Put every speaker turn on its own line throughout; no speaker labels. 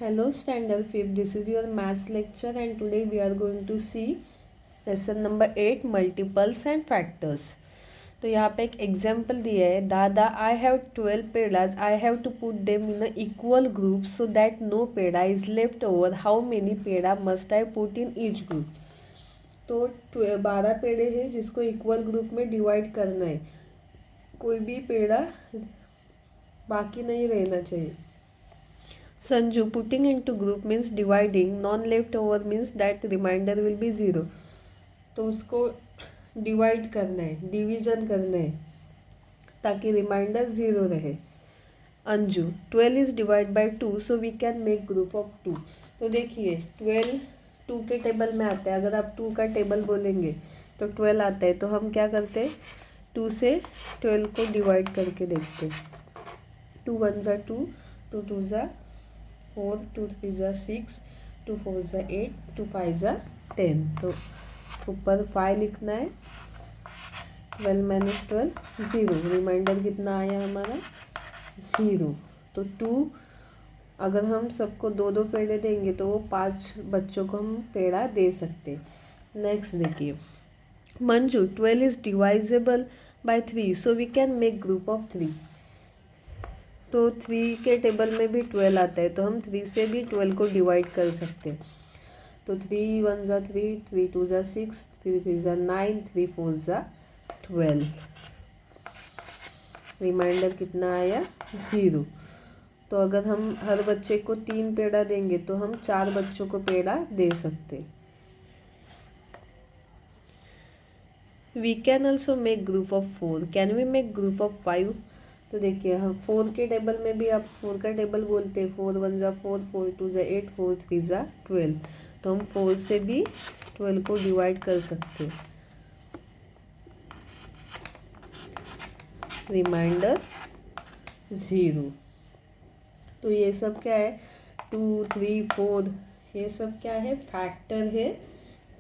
Hello Standard 5th, this is your maths lecture and today we are going to see lesson number 8 multiples and factors. तो यहाँ पे एक example दिया है, दादा I have 12 pedas, I have to put them in a equal group so that no peda is left over, how many peda must I put in each group. तो 12 पेड़े हैं जिसको इक्वल ग्रुप में डिवाइड करना है, कोई भी पेड़ा बाकी नहीं रहना चाहिए. Sanju, putting into group means dividing, non left over means that remainder will be 0. तो उसको डिवाइड करना है, डिवीजन करना है ताकि रिमाइंडर 0 रहे. Anju, 12 is divide by 2 so we can make group of 2. तो देखिए 12 2 के टेबल में आता है, अगर आप 2 का टेबल बोलेंगे तो 12 आता है. तो हम क्या करते हैं, 2 से 12 को डिवाइड करके देखते हैं. 2 1 ज़ा 2, 2 2 ज़ा 4, 2 3 ज़ा 6, 2 4 ज़ा 8, 2 5 ज़ा 10. तो ऊपर 5 लिखना है. 12 माइनस 12 0. रिमाइंडर कितना आया हमारा 0. तो 2 अगर हम सबको 2 पेड़े देंगे तो वो 5 बच्चों को हम पेड़ा दे सकते. नेक्स्ट देखिए, Manju 12 is divisible by 3 so we can make group of 3. तो 3 के टेबल में भी 12 आता है, तो हम 3 से भी 12 को डिवाइड कर सकते हैं. तो 3 1 ज़ा 3, 3 2 ज़ा 6, 3 3 ज़ा 9, 3 4 ज़ा 12. रिमाइंडर कितना आया 0. तो अगर हम हर बच्चे को 3 पेड़ा देंगे तो हम 4 बच्चों को पेड़ा दे सकते. We can also make group of 4. Can we make group of 5. तो देखिए हम 4 के टेबल में भी आप 4 का टेबल बोलते हैं. 4 1 ज़ा 4, 4 2 ज़ा 8, 4 3 ज़ा 12. तो हम 4 से भी 12 को डिवाइड कर सकते. रिमाइंडर 0. तो ये सब क्या है, 2 3 4, ये सब क्या है, फैक्टर है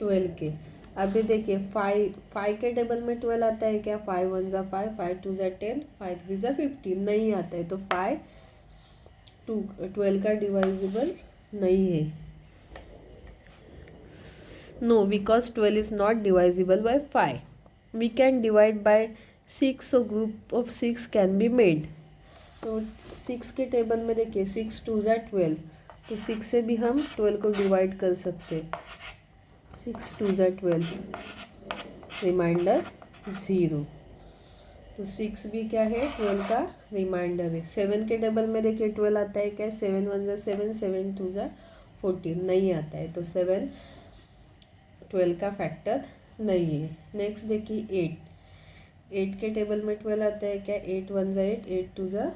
12 के. अभी देखिए 5 के टेबल में 12 आता है क्या, 5 1 ज़ा 5, 5 2 ज़ा 10, 5 3 ज़ा 15 नहीं आता है. तो 5 12 का डिवाइजिबल नहीं है. No, because 12 is not divisible by 5. We can divide by 6 so group of 6 can be made. तो 6 के टेबल में देखिए 6 2 ज़ा 12, तो 6 से भी हम 12 को डिवाइड कर सकते. 6 2 ज़ा 12. रिमाइंडर 0. तो 6 भी क्या है, 12 का रिमाइंडर है. 7 के टेबल में देखिए 12 आता है क्या, 7 1 ज़ा 7, 7 2 ज़ा 14 नहीं आता है. तो 7 12 का फैक्टर नहीं है. नेक्स्ट देखिए 8 के टेबल में 12 आता है क्या, 8 1 ज़ा 8, 8 2 ज़ा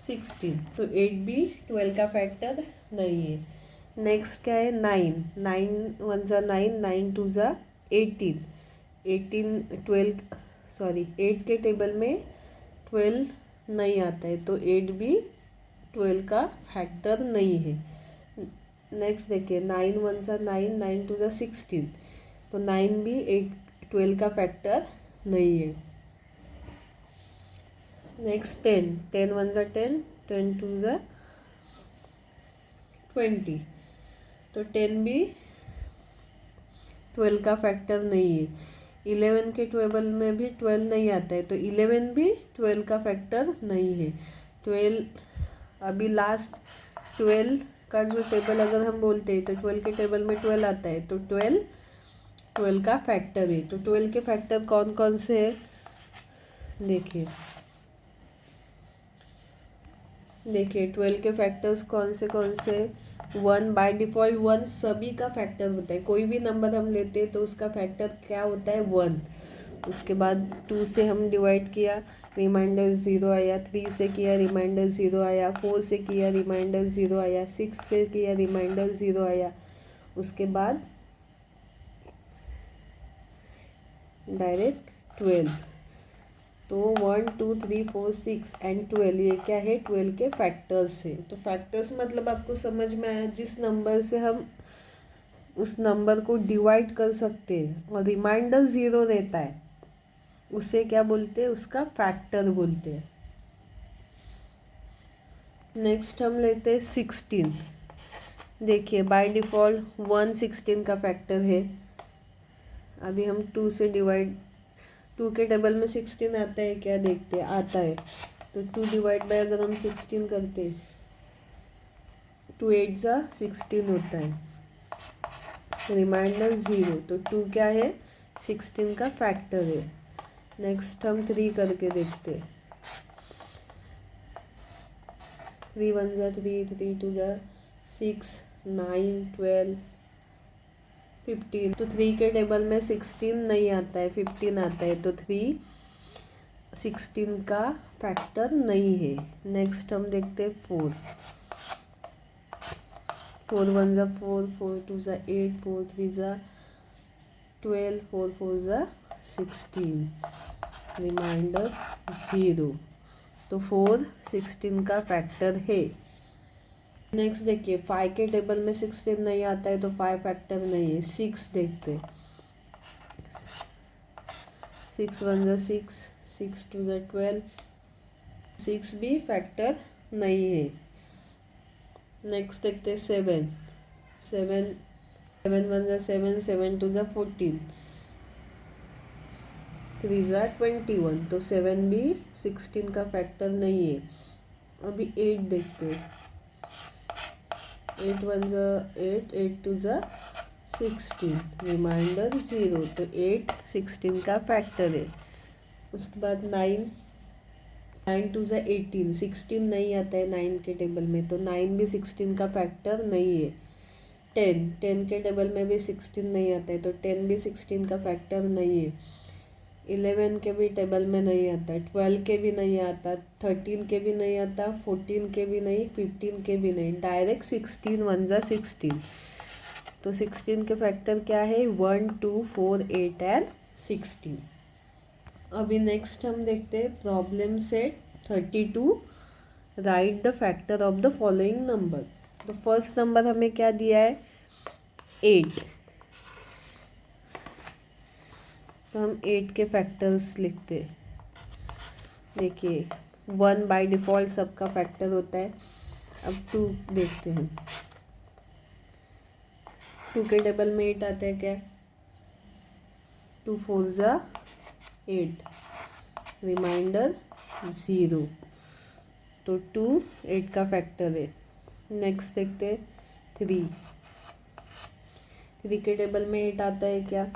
16. तो 8 भी 12 का फैक्टर नहीं है. नेक्स्ट क्या है 9 1 ज़ा 9, 9 2 ज़ा 18, 8 के टेबल में 12 नहीं आता है. तो 8 भी 12 का फैक्टर नहीं है. नेक्स्ट देखिए 9 1 ज़ा 9, 9 2 ज़ा 16. तो 9 भी 12 का फैक्टर नहीं है. नेक्स्ट 10 1 ज़ा 10, 10 2 ज़ा 20. तो 10 भी 12 का फैक्टर नहीं है. 11 के टेबल में भी 12 नहीं आता है, तो 11 भी 12 का फैक्टर नहीं है. 12 अभी लास्ट 12 का जो टेबल अगर हम बोलते हैं तो 12 के टेबल में 12 आता है, तो 12 का फैक्टर है. तो 12 के फैक्टर कौन कौन से है, देखिए 12 के फैक्टर्स कौन से 1 बाय डिफ़ॉल्ट 1 सभी का फैक्टर होता है. कोई भी नंबर हम लेते हैं तो उसका फैक्टर क्या होता है 1. उसके बाद 2 से हम डिवाइड किया, रिमाइंडर 0 आया. 3 से किया, रिमाइंडर 0 आया. 4 से किया, रिमाइंडर 0 आया. 6 से किया, रिमाइंडर 0 आया. उसके बाद डायरेक्ट 12. तो 1 2 3 4 6 एंड 12 ये क्या है, 12 के फैक्टर्स है. तो फैक्टर्स मतलब आपको समझ में आया, जिस नंबर से हम उस नंबर को डिवाइड कर सकते हैं और रिमाइंडर 0 रहता है उसे क्या बोलते हैं, उसका फैक्टर बोलते हैं. नेक्स्ट हम लेते हैं 16. देखिए बाय डिफ़ॉल्ट 1 16 का फैक्टर है। अभी हम 2 से डिवाइड, 2 के टेबल में 16 आता है क्या, देखते हैं, आता है। तो 2 डिवाइड बाय अगर हम 16 करते, 2 8 जा 16 होता है, रिमाइंडर 0। तो 2 क्या है, 16 का फैक्टर है। नेक्स्ट हम 3 करके देखते हैं। 3 1 जा 3, 3 2 जा 6, 9 12 15। तो 3 के टेबल में 16 नहीं आता है, 15 आता है। तो 3 16 का फैक्टर नहीं है। नेक्स्ट हम देखते हैं 4। 4 1 जा 4, 4 2 जा 8, 4 3 जा 12, 4 4 जा 16, रिमाइंडर 0। तो 4 16 का फैक्टर है। नेक्स्ट देखिए 5 के टेबल में 16 नहीं आता है, तो 5 फैक्टर नहीं है। 6 देखते, 6 1 जा 6, 6 2 जा 12, 6 भी फैक्टर नहीं है। नेक्स्ट देखते 7, 7 7 1 जा 7, 7 2 जा 14, 3 जा 21। तो 7 भी 16 का फैक्टर नहीं है। अभी 8 देखते, 8 1 जा 8, 8 2 जा 16, रिमाइंडर 0। तो 8 16 का फैक्टर है। उसके बाद 9, 9 2 जा 18, 16 नहीं आता है 9 के टेबल में, तो 9 भी 16 का फैक्टर नहीं है। 10, 10 के टेबल में भी 16 नहीं आता है, तो 10 भी 16 का फैक्टर नहीं है। 11 के भी टेबल में नहीं आता, 12 के भी नहीं आता, 13 के भी नहीं आता, 14 के भी नहीं, 15 के भी नहीं, डायरेक्ट 16 1 जा 16। तो 16 के फैक्टर क्या है, 1 2 4 8 एंड 16। अभी नेक्स्ट हम देखते हैं problem set 32, right the factor of the following number. तो फर्स्ट नंबर हमें क्या दिया है, 8। तो हम 8 के फैक्टर्स लिखते। देखिए 1 बाय डिफ़ॉल्ट सबका फैक्टर होता है। अब 2 देखते हैं, 2 के टेबल में 8 आता है क्या, 2 4 जा 8, रिमाइंडर 0। तो 2 8 का फैक्टर है। नेक्स्ट देखते 3, 3 के टेबल में 8 आता है क्या,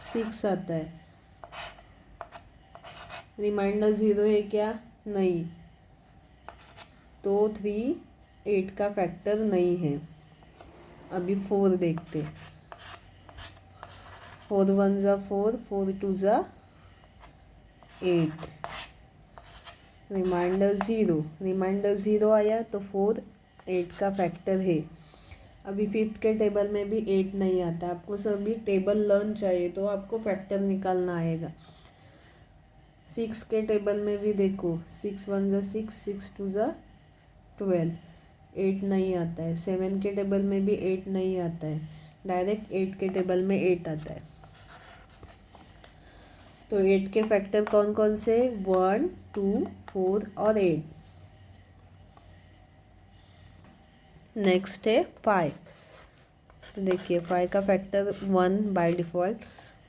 6 आता है, रिमाइंडर 0 है क्या, नहीं। तो 3 8 का फैक्टर नहीं है। अभी 4 देखते, 4 1 जा 4, 4 2 जा 8, रिमाइंडर 0, रिमाइंडर 0 आया, तो 4 8 का फैक्टर है। अभी 5 के टेबल में भी 8 नहीं आता। आपको सभी टेबल लर्न चाहिए तो आपको फैक्टर निकालना आएगा। 6 के टेबल में भी देखो, 6 1 जा 6, 6 2 जा 12, 8 नहीं आता है। 7 के टेबल में भी 8 नहीं आता है, डायरेक्ट 8 के टेबल में 8 आता है। तो 8 के फैक्टर कौन कौन से, 1 2 4 और 8। नेक्स्ट है 5। तो देखिए 5 का फैक्टर 1 बाय डिफ़ॉल्ट।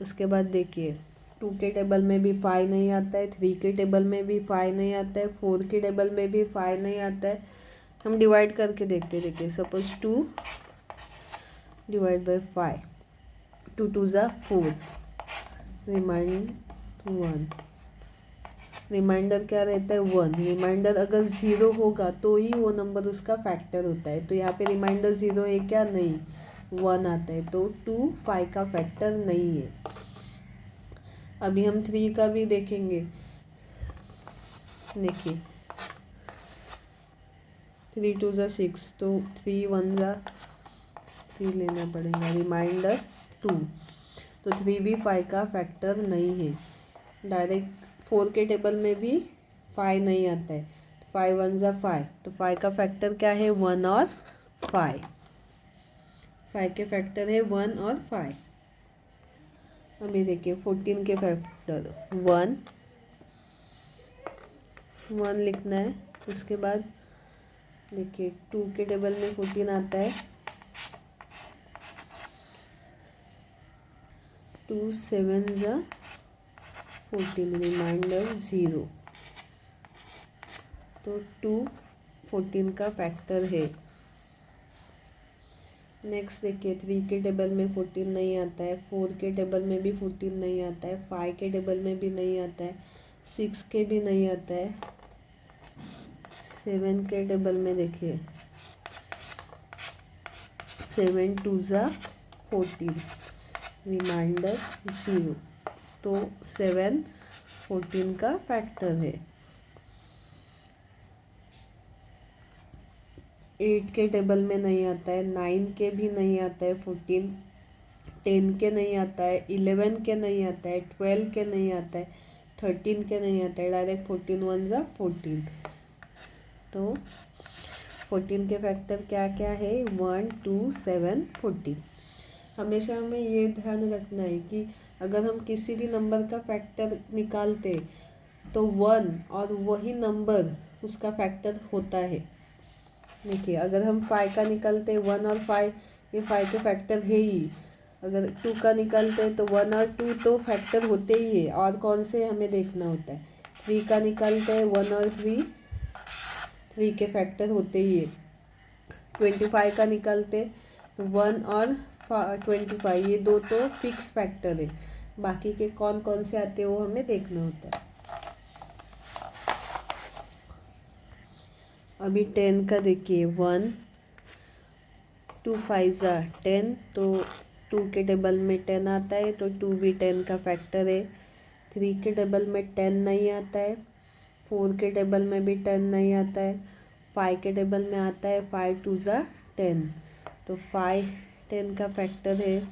उसके बाद देखिए 2 के टेबल में भी 5 नहीं आता है, 3 के टेबल में भी 5 नहीं आता है, 4 के टेबल में भी 5 नहीं आता है। हम डिवाइड करके देखते हैं। देखिए सपोज 2 डिवाइड बाय 5, 2 2 जा 4, रिमाइंड 1, रिमाइंडर क्या रहता है, 1। रिमाइंडर अगर 0 होगा तो ही वो नंबर उसका फैक्टर होता है। तो यहाँ पे रिमाइंडर 0 है क्या, नहीं, 1 आता है। तो 2 5 का फैक्टर नहीं है। अभी हम 3 का भी देखेंगे। देखिए 3 2 जा 6, तो 3 1 जा 3 लेना पड़ेगा, रिमाइंडर 2। तो 3 भी 5 का फैक्टर नहीं है। डायरेक्ट 4 के टेबल में भी 5 नहीं आता है, 5 1 जा 5। तो 5 का फैक्टर क्या है, 1 और 5। 5 के फैक्टर है 1 और 5। अभी देखिए 14 के फैक्टर 1 1 लिखना है। उसके बाद देखिए 2 के टेबल में 14 आता है, 2 7 ज़ा 14, रिमाइंडर 0। तो 2 14 का फैक्टर है। नेक्स्ट देखिए 3 के टेबल में 14 नहीं आता है, 4 के टेबल में भी 14 नहीं आता है, 5 के टेबल में भी नहीं आता है, 6 के भी नहीं आता है, 7 के टेबल में देखिए 7 2 ज़ा 14, रिमाइंडर 0। तो 7 14 का फैक्टर है। 8 के टेबल में नहीं आता है, 9 के भी नहीं आता है 14, 10 के नहीं आता है, 11 के नहीं आता है, 12 के नहीं आता है, 13 के नहीं आता है, डायरेक्ट 14 1 ज़ा 14। तो 14 के फैक्टर क्या क्या है, 1 2 7 14। हमेशा हमें ये ध्यान रखना है कि अगर हम किसी भी नंबर का फैक्टर निकालते तो 1 और वही नंबर उसका फैक्टर होता है। देखिए अगर हम 5 का निकालते 1 और 5, ये 5 के फैक्टर है ही। अगर 2 का निकालते तो 1 और 2 तो फैक्टर होते ही है, और कौन से हमें देखना होता है। 3 का निकालते हैं 1 और 3 के फैक्टर होते ही है। 25 का निकालते तो 1 और 25, ये दो तो फिक्स फैक्टर है, बाकी के कौन कौन से आते हैं वो हमें देखना होता है। अभी 10 का देखिए 1 2 5 ज़ा 10, तो 2 के टेबल में 10 आता है, तो 2 भी 10 का फैक्टर है। 3 के टेबल में 10 नहीं आता है, 4 के टेबल में भी 10 नहीं आता है, 5 के टेबल में आता है 5 2 ज़ा 10, तो 5 10 का फैक्टर है।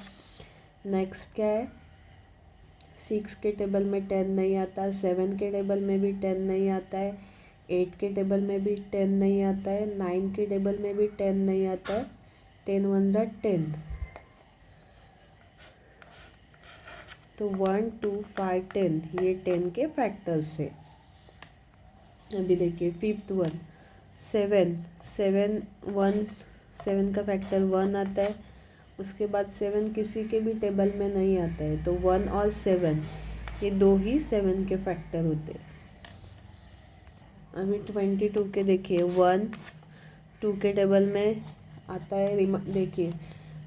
नेक्स्ट क्या है, 6 के टेबल में 10 नहीं आता, 7 के टेबल में भी 10 नहीं आता है, 8 के टेबल में भी 10 नहीं आता है, 9 के टेबल में भी 10 नहीं आता है, 10 1 ज़ा 10। तो 1 2 5 10, ये 10 के फैक्टर्स है। अभी देखिए 5th वन 7 7 1, 7 का फैक्टर 1 आता है। उसके बाद 7 किसी के भी टेबल में नहीं आता है, तो 1 और 7 ये दो ही 7 के फैक्टर होते हैं। अभी 22 के देखिए 1 2 के टेबल में आता है, देखिए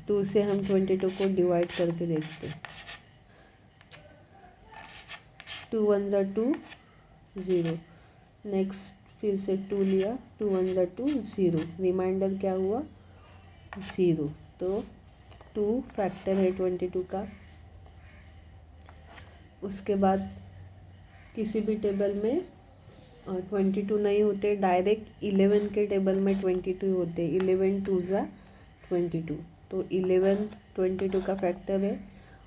2 से हम 22 को डिवाइड करके देखते हैं। 2 1 ज़ा 2 0, नेक्स्ट फिर से 2 लिया, 2 1 ज़ा 2 0, रिमाइंडर क्या हुआ 0। तो 2 फैक्टर है 22 का। उसके बाद किसी भी टेबल में 22 नहीं होते, डायरेक्ट 11 के टेबल में 22 होते, 11 2 ज़ा 22, तो 11 22 का फैक्टर है।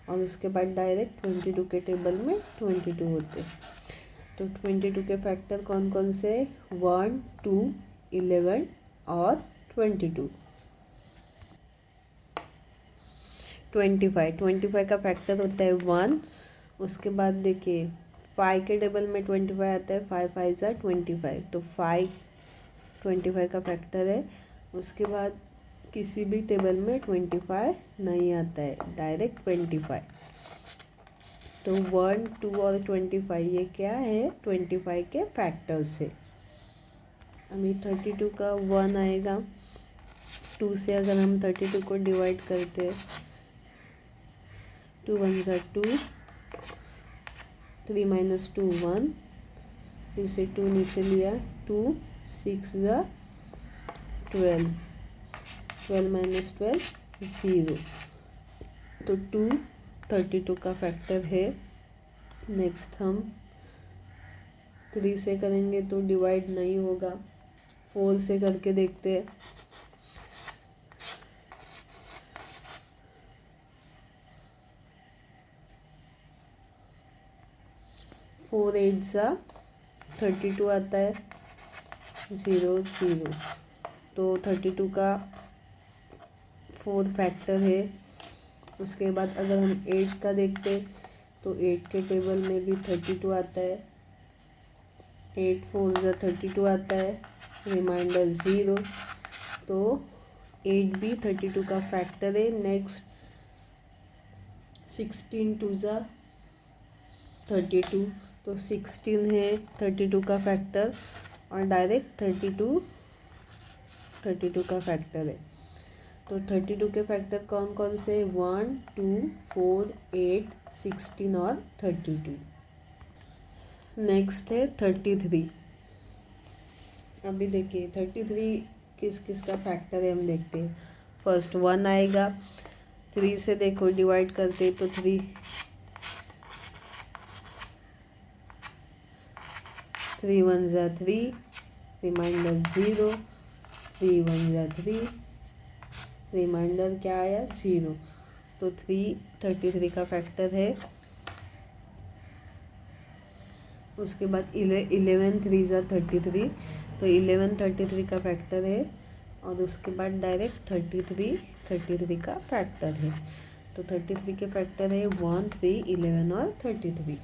और उसके बाद डायरेक्ट 22 के टेबल में 22 होते। तो 22 के फैक्टर कौन कौन से, 1 2 11 और 22। 25 का फैक्टर होता है 1। उसके बाद देखिए 5 के टेबल में 25 आता है, 5 5 ज़ा 25, तो 5 25 का फैक्टर है। उसके बाद किसी भी टेबल में 25 नहीं आता है, डायरेक्ट 25। तो 1 2 और 25 ये क्या है, 25 के फैक्टर्स से। अभी 32 का 1 आएगा, 2 से अगर हम 32 को डिवाइड करते हैं, 2 1 ज़ा 2, 3 माइनस 2 1, फिर से 2 नीचे लिया, 2 6 ज़ा 12, 12 माइनस 12 0। तो 2 32 का फैक्टर है। नेक्स्ट हम 3 से करेंगे तो डिवाइड नहीं होगा, 4 से करके देखते हैं। 4 8 ज़ा 32 आता है, 0 0, तो 32 का 4 फैक्टर है। उसके बाद अगर हम 8 का देखते तो 8 के टेबल में भी 32 आता है, 8 4 ज़ा 32 आता है, रिमाइंडर 0। तो 8 भी 32 का फैक्टर है। नेक्स्ट 16 2 ज़ा 32, तो 16 है 32 का फैक्टर और डायरेक्ट 32 का फैक्टर है। तो 32 के फैक्टर कौन कौन से? 1 2 4 8 16 और 32। नेक्स्ट है 33। अभी देखिए 33 किस किस का फैक्टर है, हम देखते हैं। फर्स्ट 1 आएगा, 3 से देखो डिवाइड करते तो 3 1 ज़ा 3, रिमाइंडर 0, 3 1 ज़ा 3, रिमाइंडर क्या आया? 0। तो 3 33 का फैक्टर है। उसके बाद 11 3 ज़ा 33, तो 11 33 का फैक्टर है। और उसके बाद डायरेक्ट 33 का फैक्टर है। तो 33 के फैक्टर है 1 3 11 और 33।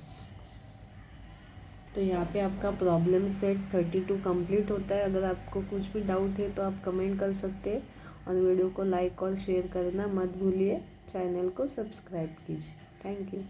तो यहाँ पे आपका प्रॉब्लम सेट 32 कंप्लीट होता है। अगर आपको कुछ भी डाउट है तो आप कमेंट कर सकते हैं और वीडियो को लाइक और शेयर करना मत भूलिए। चैनल को सब्सक्राइब कीजिए। Thank you.